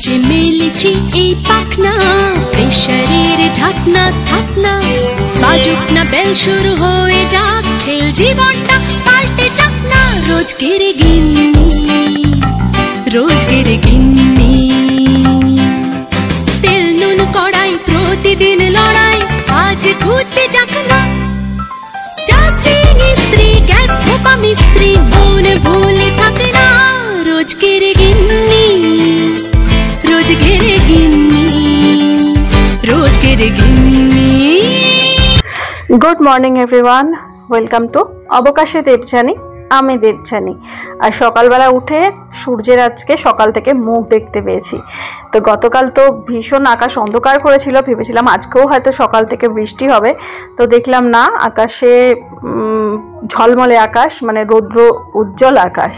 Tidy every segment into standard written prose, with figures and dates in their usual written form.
যে মেলেছি এই পাখনা, প্রেশারের ঢাকনা থাকনা, বাজুক না বেল শুরু হয়ে যাক, খেল জীবনটা পাল্টে যাক না। রোজকের গিন্নি, রোজকের গিন্নি, তেল নুন কড়াই প্রতিদিন লড়াই, আজ ঘুচে যাক না। ডাস্টিং ইস্ত্রি, গ্যাস ধোপা মিস্ত্রি, মন ভুলে থাকে না। রোজকের গিন্নি, রোজকের গিন্নি, রোজকের গিন্নি। Good morning everyone, welcome to অবকাশে দেবযানী। আমি দেবযানী। আর সকালবেলা উঠে সূর্যের আজকে সকাল থেকে মুখ দেখতে পেয়েছি। তো গতকাল তো ভীষণ আকাশ অন্ধকার করেছিল, ভেবেছিলাম আজকেও হয়তো সকাল থেকে বৃষ্টি হবে। তো দেখলাম না, আকাশে ঝলমলে আকাশ, মানে রৌদ্র উজ্জ্বল আকাশ।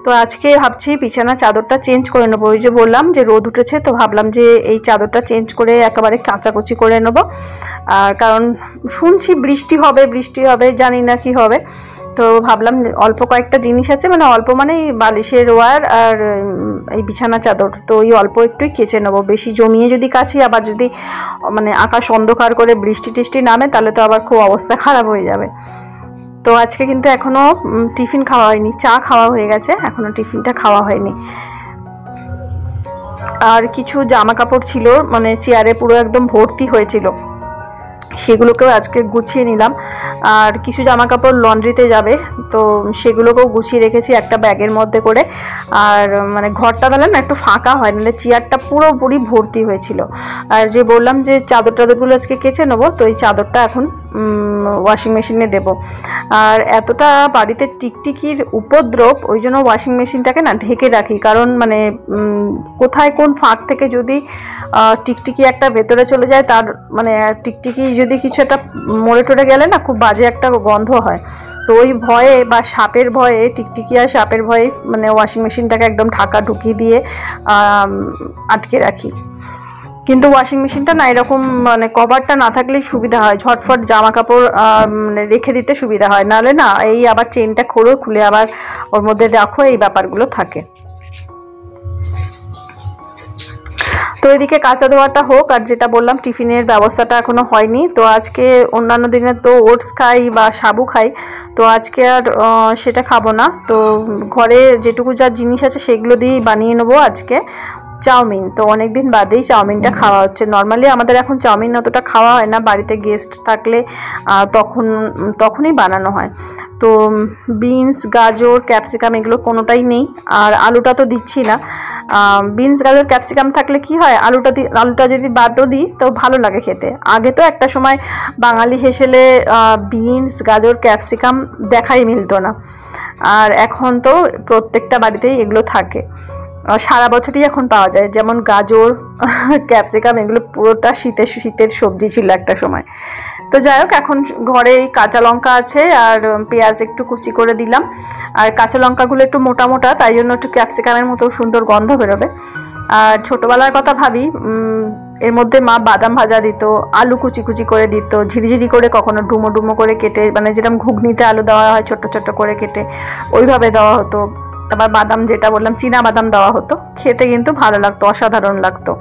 তো আজকে ভাবছি বিছানা চাদরটা চেঞ্জ করে নেবো। ওই যে বললাম যে রোদ উঠেছে, তো ভাবলাম যে এই চাদরটা চেঞ্জ করে একেবারে কাচাকুচি করে নেবো। আর কারণ শুনছি বৃষ্টি হবে, বৃষ্টি হবে, জানি না কি হবে। তো ভাবলাম অল্প কয়েকটা জিনিস আছে, মানে অল্প মানে বালিশের ওয়্যার আর এই বিছানা চাদর, তো ওই অল্প একটুই কেচে নেবো। বেশি জমিয়ে যদি কাছি, আবার যদি মানে আকাশ অন্ধকার করে বৃষ্টি টিষ্টি নামে, তাহলে তো আবার খুব অবস্থা খারাপ হয়ে যাবে। তো আজকে কিন্তু এখনও টিফিন খাওয়া হয়নি, চা খাওয়া হয়ে গেছে, এখনও টিফিনটা খাওয়া হয়নি। আর কিছু জামা কাপড় ছিল, মানে চেয়ারে পুরো একদম ভর্তি হয়েছিল, সেগুলোকেও আজকে গুছিয়ে নিলাম। আর কিছু জামা কাপড় লন্ড্রিতে যাবে, তো সেগুলোকেও গুছিয়ে রেখেছি একটা ব্যাগের মধ্যে করে। আর মানে ঘরটা তাহলে না একটু ফাঁকা হয়, নাহলে চেয়ারটা পুরোপুরি ভর্তি হয়েছিল। আর যে বললাম যে চাদর টাদরগুলো আজকে কেচে নেবো, তো এই চাদরটা এখন ওয়াশিং মেশিনে দেব। আর এতটা বাড়িতে টিকটিকির উপদ্রব, ওই জন্য ওয়াশিং মেশিনটাকে না ঢেকে রাখি। কারণ মানে কোথায় কোন ফাঁক থেকে যদি টিকটিকি একটা ভেতরে চলে যায়, তার মানে টিকটিকি যদি কিছু একটা মরে টরে গেলে না খুব বাজে একটা গন্ধ হয়। তো ওই ভয়ে বা সাপের ভয়ে, টিকটিকি আর সাপের ভয়ে মানে ওয়াশিং মেশিনটাকে একদম ঢাকা ঢুকিয়ে দিয়ে আটকে রাখি। কিন্তু ওয়াশিং মেশিনটা না এরকম মানে কভারটা না থাকলেই সুবিধা হয়, ঝটফট জামা কাপড় মানে রেখে দিতে সুবিধা হয়। নাহলে না এই আবার চেনটা খোলো, খুলে আবার ওর মধ্যে রাখো, এই ব্যাপারগুলো থাকে। তো এদিকে কাঁচা ধোয়াটা হোক, আর যেটা বললাম টিফিনের ব্যবস্থাটা এখনো হয়নি। তো আজকে অন্যান্য দিনে তো ওটস খাই বা সাবু খাই, তো আজকে আর সেটা খাবো না। তো ঘরে যেটুকু যা জিনিস আছে সেগুলো দিয়েই বানিয়ে নেবো আজকে চাউমিন। তো অনেকদিন বাদেই চাউমিনটা খাওয়া হচ্ছে। নর্মালি আমাদের এখন চাউমিন অতটা খাওয়া হয় না, বাড়িতে গেস্ট থাকলে তখনই বানানো হয়। তো বিনস, গাজর, ক্যাপসিকাম এগুলো কোনোটাই নেই, আর আলুটা তো দিচ্ছি না। বিনস, গাজর, ক্যাপসিকাম থাকলে কি হয়, আলুটা যদি বাদও দিই তো ভালো লাগে খেতে। আগে তো একটা সময় বাঙালি হেসেলে বিনস, গাজর, ক্যাপসিকাম দেখাই মিলতো না, আর এখন তো প্রত্যেকটা বাড়িতেই এগুলো থাকে, সারা বছরই এখন পাওয়া যায়। যেমন গাজর, ক্যাপসিকাম এগুলো পুরোটা শীতের সবজি ছিল একটা সময়। তো যাই হোক, এখন ঘরে কাঁচা লঙ্কা আছে আর পেঁয়াজ একটু কুচি করে দিলাম। আর কাঁচা লঙ্কাগুলো একটু মোটা মোটা, তাই জন্য একটু ক্যাপসিকামের মতো সুন্দর গন্ধ বেরোবে। আর ছোটোবেলার কথা ভাবি, এর মধ্যে মা বাদাম ভাজা দিত, আলু কুচি কুচি করে দিত, ঝিরিঝিরি করে, কখনো ডুমো ডুমো করে কেটে, মানে যেরকম ঘুগনিতে আলু দেওয়া হয় ছোট্ট ছোট্ট করে কেটে, ওইভাবে দেওয়া হতো। আবার বাদাম, যেটা বললাম চীনা বাদাম দেওয়া হতো, খেতে কিন্তু ভালো লাগতো, অসাধারণ লাগতো।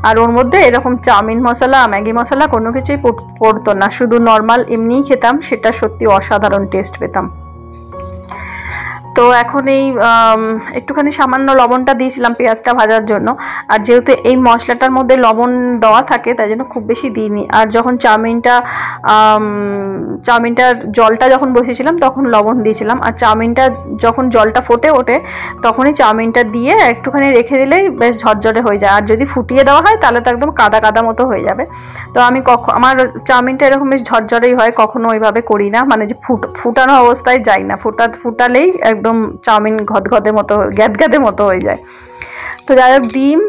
আর ওর মধ্যে এরকম চাউমিন মশলা, ম্যাগি মশলা কোনো কিছুই পড়তো না, শুধু নর্মাল এমনিই খেতাম, সেটা সত্যি অসাধারণ টেস্ট পেতাম। তো এখন এই একটুখানি সামান্য লবণটা দিয়েছিলাম পেঁয়াজটা ভাজার জন্য, আর যেহেতু এই মশলাটার মধ্যে লবণ দেওয়া থাকে তাই জন্য খুব বেশি দিইনি। আর যখন চাউমিনটার জলটা যখন বসিয়েছিলাম তখন লবণ দিয়েছিলাম, আর চাউমিনটা যখন জলটা ফুটে ওঠে তখনই চাউমিনটা দিয়ে একটুখানি রেখে দিলেই বেশ ঝরঝরে হয়ে যায়। আর যদি ফুটিয়ে দেওয়া হয় তাহলে তো একদম কাদা কাদা মতো হয়ে যাবে। তো আমি আমার চাউমিনটা এরকম বেশ ঝরঝরেই হয়, কখনো ওইভাবে করি না, মানে যে ফুটানো অবস্থায় যাই না, ফুটালেই একদম চাউমিন ঘদঘদে মতো, গ্যাদগ্যাদে মতো হয়ে যায়। তো যাই হোক, ডিম,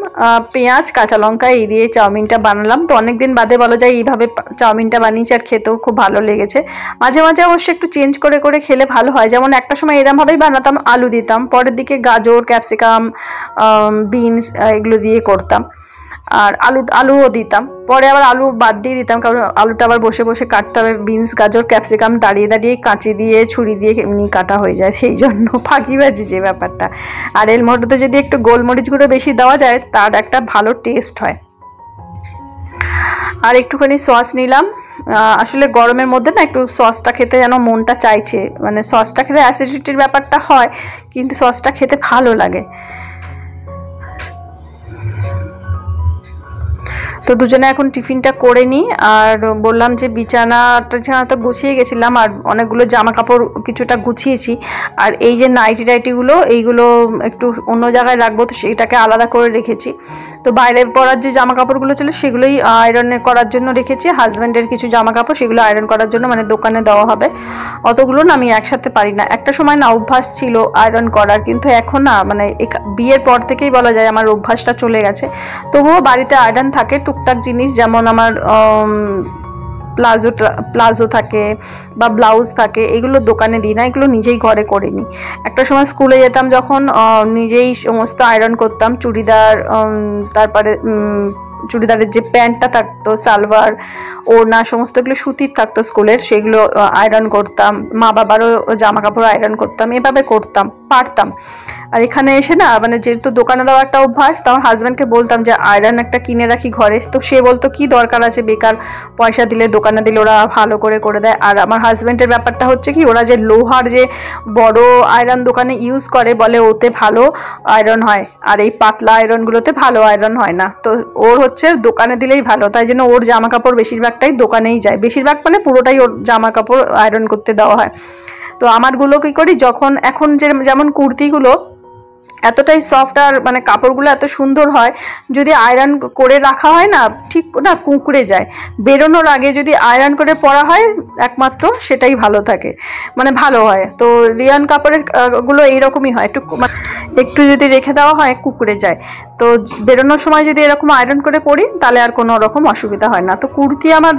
পেঁয়াজ, কাঁচা লঙ্কা এই দিয়ে চাউমিনটা বানালাম। তো অনেকদিন বাদে বলা যায় এইভাবে চাউমিনটা বানিয়েছি, আর খেতেও খুব ভালো লেগেছে। মাঝে মাঝে অবশ্যই একটু চেঞ্জ করে করে খেলে ভালো হয়। যেমন একটা সময় এরমভাবেই বানাতাম, আলু দিতাম, পরের দিকে গাজর, ক্যাপসিকাম, বিনস এগুলো দিয়ে করতাম, আর আলুও দিতাম। পরে আবার আলু বাদ দিয়ে দিতাম, কারণ আলুটা আবার বসে বসে কাটতে হবে। বিনস, গাজর, ক্যাপসিকাম দাঁড়িয়ে দাঁড়িয়ে কাঁচি দিয়ে ছুরি দিয়ে এমনি কাটা হয়ে যায়, সেই জন্য ফাঁকিবাজি যে ব্যাপারটা। আর এর মধ্যে যদি একটু গোলমরিচ গুঁড়ো বেশি দেওয়া যায় তার একটা ভালো টেস্ট হয়। আর একটুখানি সস নিলাম। আসলে গরমের মধ্যে না একটু সসটা খেতে যেন মনটা চাইছে, মানে সসটা খেলে অ্যাসিডিটির ব্যাপারটা হয়, কিন্তু সসটা খেতে ভালো লাগে। তো দুজনে এখন টিফিনটা করে নিই। আর বললাম যে বিছানাটা তো গুছিয়ে গেছিলাম, আর অনেকগুলো জামা কাপড় কিছুটা গুছিয়েছি। আর এই যে নাইটিগুলো এইগুলো একটু অন্য জায়গায় রাখবো, তো সেইটাকে আলাদা করে রেখেছি। তো বাইরে পরার যে জামা কাপড়গুলো ছিল সেগুলোই আয়রন করার জন্য রেখেছি। হাজব্যান্ডের কিছু জামা কাপড় সেগুলো আয়রন করার জন্য মানে দোকানে দেওয়া হবে। অতগুলো না আমি একসাথে পারি না, একটা সময় না অভ্যাস ছিল আয়রন করার, কিন্তু এখন না মানে বিয়ের পর থেকেই বলা যায় আমার অভ্যাসটা চলে গেছে। তবুও বাড়িতে আয়রন থাকে টুকটাক জিনিস, যেমন আমার প্লাজো থাকে বা ব্লাউজ থাকে, এগুলো দোকানে দিই না, এগুলো নিজেই ঘরে করে নিই। একটা সময় স্কুলে যেতাম যখন নিজেই সমস্ত আয়রন করতাম, চুড়িদার, তারপরে চুড়িদারের যে প্যান্টটা থাকতো, সালোয়ার, ওড়না, সমস্তগুলো সুতির থাকতো স্কুলের, সেগুলো আয়রন করতাম। মা বাবারও জামা কাপড় আয়রন করতাম, এভাবে করতাম, পারতাম। আর এখানে এসে না মানে যেহেতু দোকানে দেওয়া একটা অভ্যাস, তো আমার হাজব্যান্ডকে বলতাম যে আয়রন একটা কিনে রাখি ঘরে, তো সে বলতো কি দরকার আছে, বেকার পয়সা দিলে, দোকানে দিলে ওরা ভালো করে করে দেয়। আর আমার হাজব্যান্ডের ব্যাপারটা হচ্ছে কি, ওরা যে লোহার যে বড় আয়রন দোকানে ইউজ করে, বলে ওতে ভালো আয়রন হয়, আর এই পাতলা আয়রনগুলোতে ভালো আয়রন হয় না। তো ওর হচ্ছে দোকানে দিলেই ভালো, তাই জন্য ওর জামা কাপড় বেশিরভাগটাই দোকানেই যায়, বেশিরভাগ মানে পুরোটাই ওর জামা কাপড় আয়রন করতে দেওয়া হয়। তো আমারগুলো কি করি, যখন এখন যেমন কুর্তিগুলো এতটাই সফট আর মানে কাপড়গুলো এত সুন্দর হয়, যদি আয়রন করে রাখা হয় না ঠিক না কুঁকড়ে যায়। বেরোনোর আগে যদি আয়রন করে পরা হয় একমাত্র সেটাই ভালো থাকে, মানে ভালো হয়। তো রিয়ান কাপড়ের গুলো এইরকমই হয়, একটু যদি রেখে দেওয়া হয় কুঁকড়ে যায়। তো বেরোনোর সময় যদি এরকম আয়রন করে পরি তাহলে আর কোনো রকম অসুবিধা হয় না। তো কুর্তি আমার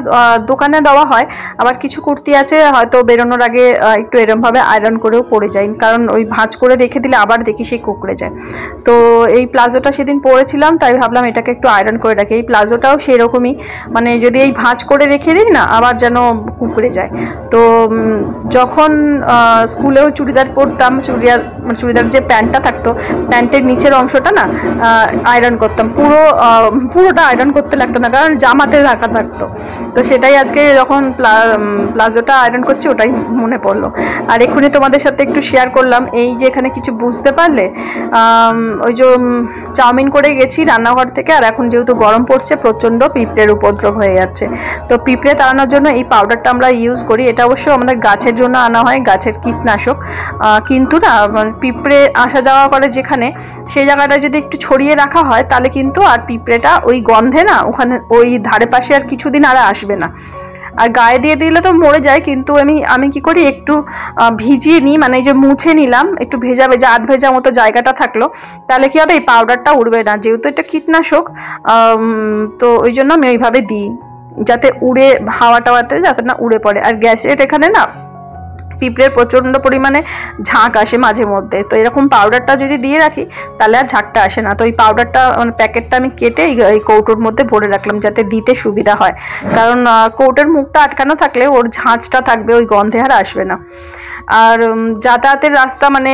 দোকানে দেওয়া হয়, আবার কিছু কুর্তি আছে হয়তো বেরোনোর আগে একটু এরমভাবে আয়রন করেও পরে যায়, কারণ ওই ভাঁজ করে রেখে দিলে আবার দেখি সেই কুঁকড়ে যায়। তো এই প্লাজোটা সেদিন পরেছিলাম, তাই ভাবলাম এটাকে একটু আয়রন করে রাখি। এই প্লাজোটাও সেরকমই, মানে যদি এই ভাঁজ করে রেখে দিই না আবার যেন কুঁকড়ে যায়। তো যখন স্কুলেও চুড়িদার পরতাম, চুড়িদার যে প্যান্টটা থাকতো, প্যান্টের নিচের অংশটা না আয়রন করতাম, পুরোটা আয়রন করতে লাগতো না, কারণ জামাতে রাখা থাকতো। তো সেটাই আজকে যখন প্লাজোটা আয়রন করছি ওটাই মনে পড়লো। আর এক্ষুনি তোমাদের সাথে একটু শেয়ার করলাম, এই যে এখানে কিছু বুঝতে পারলে, ওই যে চাউমিন করে গেছি রান্নাঘর থেকে, আর এখন যেহেতু গরম পড়ছে প্রচণ্ড পিঁপড়ের উপদ্রব হয়ে যাচ্ছে। তো পিঁপড়ে তাড়ানোর জন্য এই পাউডারটা আমরা ইউজ করি, এটা অবশ্য আমাদের গাছের জন্য আনা হয়, গাছের কীটনাশক। কিন্তু না পিঁপড়ে আসা যাওয়া করে যেখানে, সেই জায়গাটা যদি একটু ছড়িয়ে রাখা হয় তাহলে কিন্তু আর পিঁপড়েটা ওই গন্ধে না ওখানে ওই ধারে পাশে আর কিছুদিন আর আসবে না। আর গায়ে দিয়ে দিলে তো মরে যায়, কিন্তু আমি কি করি একটু ভিজিয়ে নিই, মানে এই যে মুছে নিলাম, একটু ভেজা ভেজা আধ ভেজা মতো জায়গাটা থাকলো, তাহলে কি হবে এই পাউডারটা উড়বে না, যেহেতু এটা কীটনাশক। তো ওই জন্য আমি ওইভাবে দিই, যাতে উড়ে হাওয়া টাওয়াতে যাতে না উড়ে পড়ে। আর গ্যাসের এখানে না পিঁপড়ের প্রচণ্ড পরিমাণে ঝাঁক আসে মাঝে মধ্যে, তো এরকম পাউডারটা যদি দিয়ে রাখি তাহলে আর ঝাঁকটা আসে না। তো এই পাউডারটা মানে প্যাকেটটা আমি কেটে এই কৌটোর মধ্যে ভরে রাখলাম যাতে দিতে সুবিধা হয়, কারণ কৌটোর মুখটা আটকানো থাকলে ওর ঝাঁঝটা থাকবে, ওই গন্ধে আর আসবে না। আর যাতায়াতের রাস্তা মানে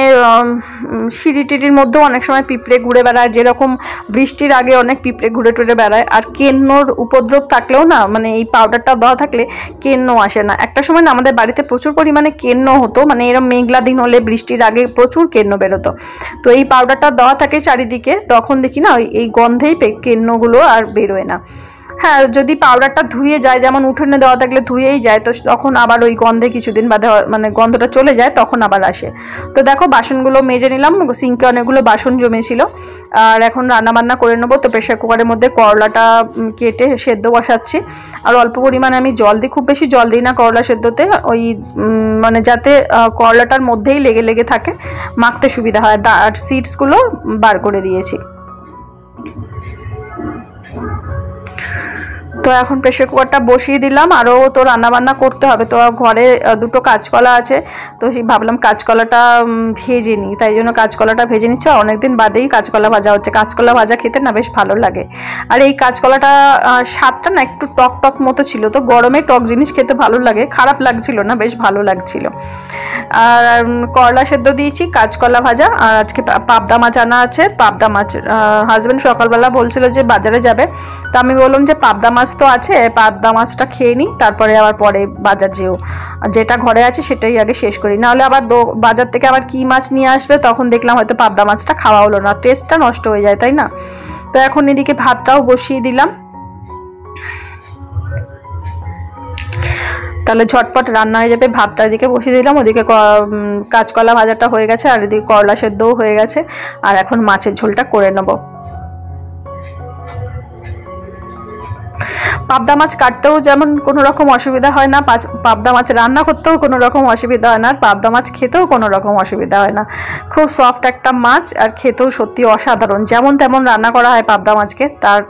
সিঁড়ি টিড়ির মধ্যেও অনেক সময় পিঁপড়ে ঘুরে বেড়ায়, যেরকম বৃষ্টির আগে অনেক পিঁপড়ে ঘুরে টুরে বেড়ায়। আর কেন্নর উপদ্রব থাকলেও না মানে এই পাউডারটা দেওয়া থাকলে কেন্ন আসে না। একটা সময় না আমাদের বাড়িতে প্রচুর পরিমাণে কেন্ন হতো, মানে এরকম মেঘলা দিন হলে বৃষ্টির আগে প্রচুর কেন্ন বেরোতো। তো এই পাউডারটা দেওয়া থাকে চারিদিকে, তখন দেখি না এই গন্ধেই কেন্নগুলো আর বেরোয় না। হ্যাঁ, যদি পাউডারটা ধুয়ে যায়, যেমন উঠোনে দেওয়া থাকলে ধুয়েই যায়, তো তখন আবার ওই গন্ধে কিছুদিন বাদে মানে গন্ধটা চলে যায়, তখন আবার আসে। তো দেখো বাসনগুলো মেজে নিলাম, সিঙ্কে অনেকগুলো বাসন জমেছিল। আর এখন রান্না বান্না করে নেবো। তো প্রেশার কুকারের মধ্যে করলাটা কেটে সেদ্ধ বসাচ্ছি, আর অল্প পরিমাণে আমি জল দিই, খুব বেশি জল দিই না করলা সেদ্ধতে, ওই মানে যাতে করলাটার মধ্যেই লেগে লেগে থাকে, মাখতে সুবিধা হয়। আর সিডসগুলো বার করে দিয়েছি। তো এখন প্রেসার কুকারটা বসিয়ে দিলাম, আরও তো রান্নাবান্না করতে হবে। তো ঘরে দুটো কাঁচকলা আছে, তো ভাবলাম কাঁচকলাটা ভেজে নিই, তাই জন্য কাঁচকলাটা ভেজে নিচ্ছি। অনেকদিন বাদেই কাঁচকলা ভাজা হচ্ছে। কাঁচকলা ভাজা খেতে না বেশ ভালো লাগে। আর এই কাঁচকলাটা স্বাদটা না একটু টক টক মতো ছিল, তো গরমে টক জিনিস খেতে ভালো লাগে, খারাপ লাগছিল না, বেশ ভালো লাগছিল। আর করলা সেদ্ধ দিয়েছি, কাঁচকলা ভাজা, আর আজকে পাবদা মাছ আনা আছে। পাবদা মাছ হাজব্যান্ড সকালবেলা বলছিল যে বাজারে যাবে, তো আমি বললাম যে পাবদা মাছ তো আছে, পাবদা মাছটা খেয়ে নিই, তারপরে আবার পরে বাজার যেও, যেটা ঘরে আছে সেটাই আগে শেষ করি, নাহলে আবার বাজার থেকে আবার কি মাছ নিয়ে আসবে, তখন দেখলাম হয়তো পাবদা মাছটা খাওয়া হলো না, টেস্টটা নষ্ট হয়ে যায়, তাই না? তো এখন এদিকে ভাতটাও বসিয়ে দিলাম, তাহলে ঝটপট রান্না হয়ে যাবে। ভাতটা এদিকে বসিয়ে দিলাম, ওদিকে কাঁচকলা ভাজাটা হয়ে গেছে, আর এদিকে করলা সেদ্ধও হয়ে গেছে। আর এখন মাছের ঝোলটা করে নেব। পাবদা মাছ কাটতেও যেমন কোনো রকম অসুবিধা হয় না, পাবদা মাছ রান্না করতেও কোনো রকম অসুবিধা হয় না, আর পাবদা মাছ খেতেও কোনো রকম অসুবিধা হয় না। খুব সফট একটা মাছ, আর খেতেও সত্যি অসাধারণ। যেমন তেমন রান্না করা হয় পাবদা মাছকে, তার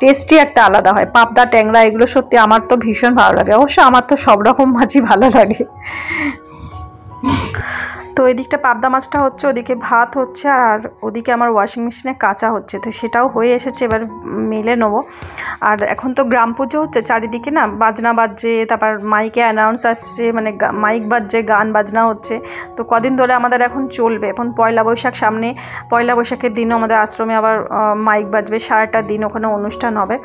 টেস্টই একটা আলাদা হয়। পাবদা, ট্যাংরা এগুলো সত্যি আমার তো ভীষণ ভালো লাগে। অবশ্য আমার তো সব রকম মাছই ভালো লাগে। তো এদিকটা পাবদা মাছটা হচ্ছে, ওদিকে ভাত হচ্ছে, আর ওদিকে আমার ওয়াশিং মেশিনে কাঁচা হচ্ছে, তো সেটাও হয়ে এসেছে, এবার মেলে নেবো। আর এখন তো গ্রাম পুজো হচ্ছে, চারিদিকে না বাজনা বাজছে, তারপর মাইকে অ্যানাউন্স আসছে, মানে মাইক বাজছে, গান বাজনা হচ্ছে। তো কদিন ধরে আমাদের এখন চলবে। এখন পয়লা বৈশাখ সামনে, পয়লা বৈশাখের দিনও আমাদের আশ্রমে আবার মাইক বাজবে, সারাটা দিন ওখানে অনুষ্ঠান হবে।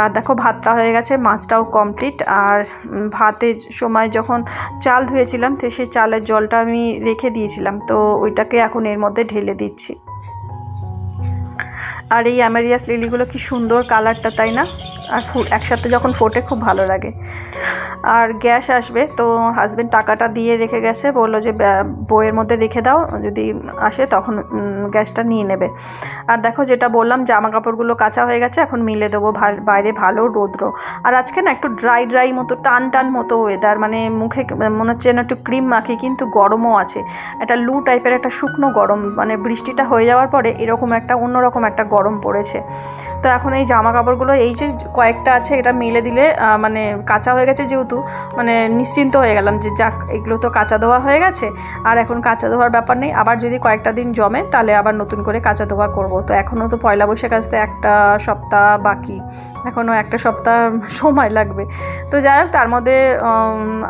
আর দেখো ভাতটা হয়ে গেছে, মাছটাও কমপ্লিট। আর ভাতের সময় যখন চাল ধুয়েছিলাম, তো সেই চালের জলটা আমি রেখে দিয়েছিলাম, তো ওইটাকে এখন এর মধ্যে ঢেলে দিচ্ছি। আর এই অ্যামেরিয়াস লিলিগুলো কি সুন্দর কালারটা, তাই না? আর একসাথে যখন ফোটে খুব ভালো লাগে। আর গ্যাস আসবে, তো হাজব্যান্ড টাকাটা দিয়ে রেখে গেছে, বললো যে বইয়ের মধ্যে রেখে দাও, যদি আসে তখন গ্যাসটা নিয়ে নেবে। আর দেখো যেটা বললাম, জামা কাপড়গুলো কাঁচা হয়ে গেছে, এখন মিলে দেবো। বাইরে ভালো রৌদ্র, আর আজকে না একটু ড্রাই ড্রাই মতো, টান টান মতো ওয়েদার, মানে মুখে মনে হচ্ছে না একটু ক্রিম মাখি, কিন্তু গরমও আছে, একটা লু টাইপের একটা শুকনো গরম, মানে বৃষ্টিটা হয়ে যাওয়ার পরে এরকম একটা অন্যরকম একটা গরম পড়েছে। তো এখন এই জামা কাপড়গুলো এই যে কয়েকটা আছে, এটা মেলে দিলে মানে কাঁচা হয়ে গেছে যেহেতু, মানে নিশ্চিন্ত হয়ে গেলাম যে যাক, এগুলো তো কাঁচা ধোয়া হয়ে গেছে, আর এখন কাঁচা ধোয়ার ব্যাপার নেই। আবার যদি কয়েকটা দিন জমে তাহলে আবার নতুন করে কাঁচা ধোয়া করব। তো এখনও তো পয়লা বৈশাখ আসতে একটা সপ্তাহ বাকি, এখনও একটা সপ্তাহ সময় লাগবে। তো যাই হোক, তার মধ্যে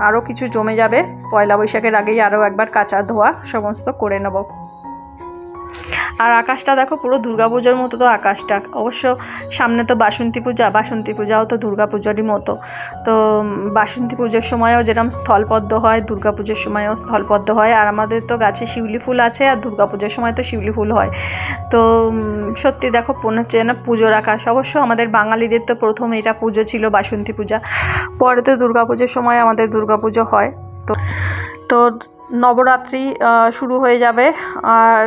আরও কিছু জমে যাবে, পয়লা বৈশাখের আগেই আরও একবার কাঁচা ধোয়া সমস্ত করে নেব। আর আকাশটা দেখো, পুরো দুর্গাপূজার মতো তো আকাশটা। অবশ্য সামনে তো বাসন্তী পূজা, বাসন্তী পূজাও তো দুর্গাপূজারই মতো। তো বাসন্তী পুজোর সময়ও যেরকম স্থলপদ্ম হয়, দুর্গাপুজোর সময়ও স্থলপদ্ম হয়। আর আমাদের তো গাছে শিউলি ফুল আছে, আর দুর্গাপুজোর সময় তো শিউলি ফুল হয়। তো সত্যি দেখো, মনে হচ্ছে না পুজোর আকাশ। অবশ্য আমাদের বাঙালিদের তো প্রথম এটা পুজো ছিল বাসন্তী পূজা, পরে তো দুর্গাপুজোর সময় আমাদের দুর্গাপুজো হয়। তো নবরাত্রি শুরু হয়ে যাবে, আর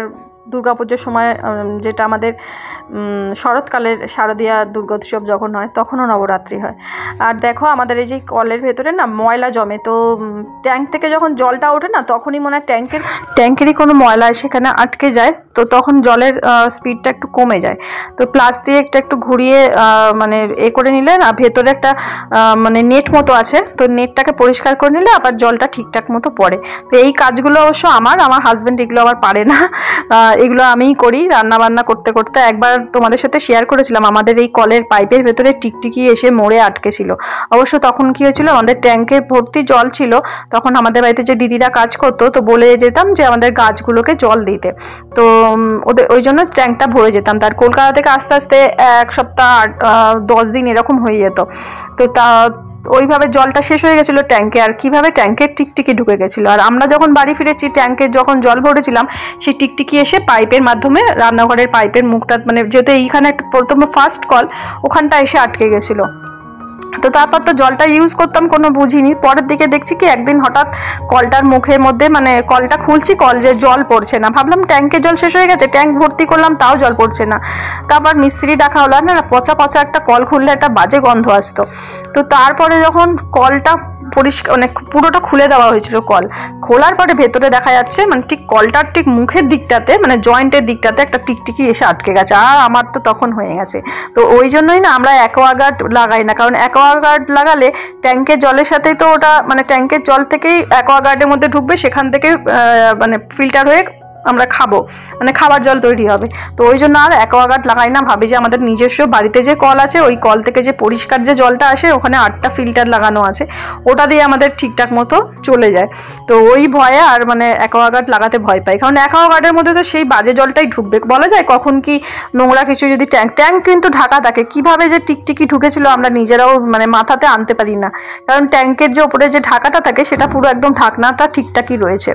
দুর্গাপুজোর সময় যেটা আমাদের শরৎকালের শারদীয়া দুর্গোৎসব যখন হয়, তখনও নবরাত্রি হয়। আর দেখো আমাদের এই যে কলের ভেতরে না ময়লা জমে, তো ট্যাঙ্ক থেকে যখন জলটা ওঠে না, তখনই মনে হয় ট্যাঙ্কেরই কোনো ময়লা সেখানে আটকে যায়, তো তখন জলের স্পিডটা একটু কমে যায়। তো প্লাস দিয়ে একটু ঘুরিয়ে মানে করে নিলে না, ভেতরে একটা মানে নেট মতো আছে, তো নেটটাকে পরিষ্কার করে নিলে আবার জলটা ঠিকঠাক মতো পড়ে। তো এই কাজগুলো অবশ্য আমার হাজব্যান্ড এগুলো আবার পারে না, এগুলো আমিই করি রান্না বান্না করতে করতে। একবার তোমাদের সাথে শেয়ার করেছিলাম, আমাদের এই কলের পাইপের ভেতরে টিকটিকি এসে মরে আটকে ছিল। অবশ্য তখন কি হয়েছিল, আমাদের ট্যাঙ্কে ভর্তি জল ছিল, তখন আমাদের বাড়িতে যে দিদিরা কাজ করতো, তো বলে যেতাম যে আমাদের গাছগুলোকে জল দিতে, তো ওই জন্য ট্যাঙ্কটা ভরে যেতাম। তার কলকাতা থেকে আস্তে আস্তে 1 সপ্তাহ 10 দিন এরকম হয়ে যেত। তো তা ওইভাবে জলটা শেষ হয়ে গেছিলো ট্যাঙ্কে, আর কিভাবে ট্যাঙ্কের টিকটিকি ঢুকে গেছিলো। আর আমরা যখন বাড়ি ফিরেছি, ট্যাঙ্কের যখন জল ভরেছিলাম, সেই টিকটিকি এসে পাইপের মাধ্যমে রান্নাঘরের পাইপের মুখটা, মানে যেহেতু এইখানে প্রথমে ফার্স্ট কল, ওখানটা এসে আটকে গেছিলো। তো তারপর তো জলটা ইউজ করতাম, কোনো বুঝিনি। পরের দিকে দেখছি কি একদিন হঠাৎ কলটার মুখের মধ্যে, মানে কলটা খুলছি, কল যে জল পড়ছে না, ভাবলাম ট্যাঙ্কের জল শেষ হয়ে গেছে, ট্যাঙ্ক ভর্তি করলাম তাও জল পড়ছে না। তারপর মিস্ত্রি ডাকা হলো, না পচা পচা একটা কল খুললে একটা বাজে গন্ধ আসতো। তো তারপরে যখন কলটা পরিষ্কার মানে পুরোটা খুলে দেওয়া হয়েছিল কল। খোলার পরে ভেতরে দেখা যাচ্ছে মানে ঠিক কলটার ঠিক মুখের দিকটাতে মানে জয়েন্টের দিকটাতে একটা টিকটিকি এসে আটকে গেছে। আর আমার তো তখন হয়ে গেছে। তো ওই জন্যই না আমরা অ্যাকোয়াগার্ড লাগাই না, কারণ অ্যাকোয়াগার্ড লাগালে ট্যাঙ্কের জলের সাথেই তো ওটা মানে ট্যাঙ্কের জল থেকেই অ্যাকোয়াগার্ডের মধ্যে ঢুকবে, সেখান থেকে মানে ফিল্টার হয়ে আমরা খাবো, মানে খাবার জল তৈরি হবে। তো ওই জন্য আর অ্যাকোয়াগার্ড লাগাই না, ভাবি যে আমাদের নিজস্ব বাড়িতে যে কল আছে ওই কল থেকে যে পরিষ্কার যে জলটা আসে ওখানে 8টা ফিল্টার লাগানো আছে, ওটা দিয়ে আমাদের ঠিকঠাক মতো চলে যায়। তো ওই ভয়ে আর মানে অ্যাকোয়াগার্ড লাগাতে ভয় পাই, কারণ অ্যাকোয়াগার্ডের মধ্যে তো সেই বাজে জলটাই ঢুকবে, বলা যায় কখন কি নোংরা কিছু যদি ট্যাঙ্ক কিন্তু ঢাকা থাকে, কিভাবে যে টিকটিকি ঢুকেছিল আমরা নিজেরাও মানে মাথাতে আনতে পারি না, কারণ ট্যাঙ্কের যে ওপরে যে ঢাকাটা থাকে সেটা পুরো একদম ঢাকনাটা ঠিকঠাকই রয়েছে।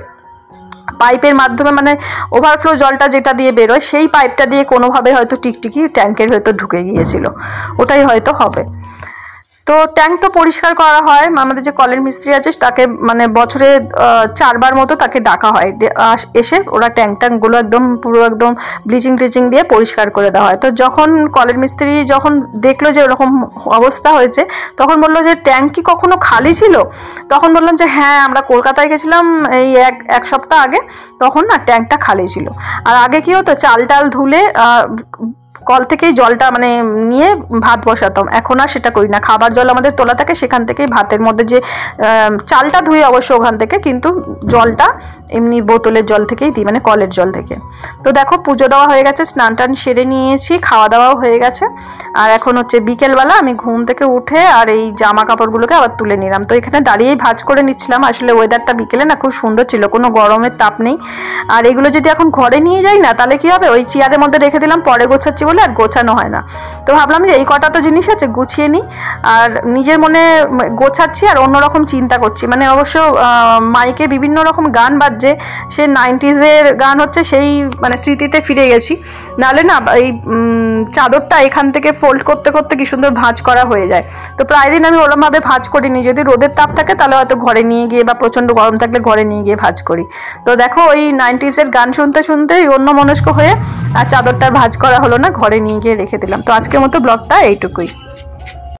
পাইপের মাধ্যমে মানে ওভারফ্লো জলটা যেটা দিয়ে বেরোয় সেই পাইপটা দিয়ে কোনোভাবে হয়তো টিকটিকি ট্যাঙ্কের ভেতর ঢুকে গিয়েছিল, ওটাই হয়তো হবে। তো ট্যাঙ্ক তো পরিষ্কার করা হয়, আমাদের যে কলের মিস্ত্রি আছে তাকে মানে বছরে 4বার মতো তাকে ডাকা হয়, এসে ওরা ট্যাঙ্কগুলো একদম পুরো একদম ব্লিচিং দিয়ে পরিষ্কার করে দেওয়া হয়। তো যখন কলের মিস্ত্রি যখন দেখলো যে ওরকম অবস্থা হয়েছে তখন বললো যে ট্যাঙ্ক কি কখনো খালি ছিল? তখন বললাম যে হ্যাঁ, আমরা কলকাতায় গেছিলাম এই এক সপ্তাহ আগে, তখন না ট্যাঙ্কটা খালি ছিল। আর আগে কি হতো, চাল টাল ধুলে কল থেকেই জলটা মানে নিয়ে ভাত বসাতাম, এখন আর সেটা করি না। খাবার জল আমাদের তোলা থাকে, সেখান থেকেই ভাতের মধ্যে যে চালটা ধুই অবশ্য ওখান থেকে, কিন্তু জলটা এমনি বোতলের জল থেকেই দিই, মানে কলের জল থেকে। তো দেখো পুজো দেওয়া হয়ে গেছে, স্নান টান সেরে নিয়েছি, খাওয়া দাওয়াও হয়ে গেছে। আর এখন হচ্ছে বিকেলবেলা আমি ঘুম থেকে উঠে আর এই জামা কাপড়গুলোকে আবার তুলে নিলাম। তো এখানে দাঁড়িয়েই ভাঁজ করে নিচ্ছিলাম, আসলে ওয়েদারটা বিকেলে না খুব সুন্দর ছিল, কোনো গরমের তাপ নেই। আর এগুলো যদি এখন ঘরে নিয়ে যাই না তাহলে কি হবে, ওই চেয়ারের মধ্যে রেখে দিলাম, পরে গোছাচ্ছি বলে আর গোছানো হয় না। তো ভাবলাম যে এই কটা তো জিনিস আছে গুছিয়ে নিই, আর নিজের মনে গোছাচ্ছি আর অন্যরকম চিন্তা করছি। মানে অবশ্য মাইকে বিভিন্ন রকম গান বাজছে, সে 90s-এর গান হচ্ছে, সেই মানে স্মৃতিতে ফিরে গেছি। নাহলে না এই চাদরটা এখান থেকে ফোল্ড করতে করতে কি সুন্দর ভাঁজ করা হয়ে যায়। তো প্রায় দিন আমি ওরমভাবে ভাঁজ করিনি, যদি রোদের তাপ থাকে তাহলে হয়তো ঘরে নিয়ে গিয়ে বা প্রচণ্ড গরম থাকলে ঘরে নিয়ে গিয়ে ভাঁজ করি। তো দেখো ওই 90s-এর গান শুনতে শুনতেই অন্যমনস্ক হয়ে আর চাদরটা ভাঁজ করা হলো না, ঘরে নিয়ে গিয়ে রেখে দিলাম। তো আজকের মতো ব্লগটা এইটুকুই।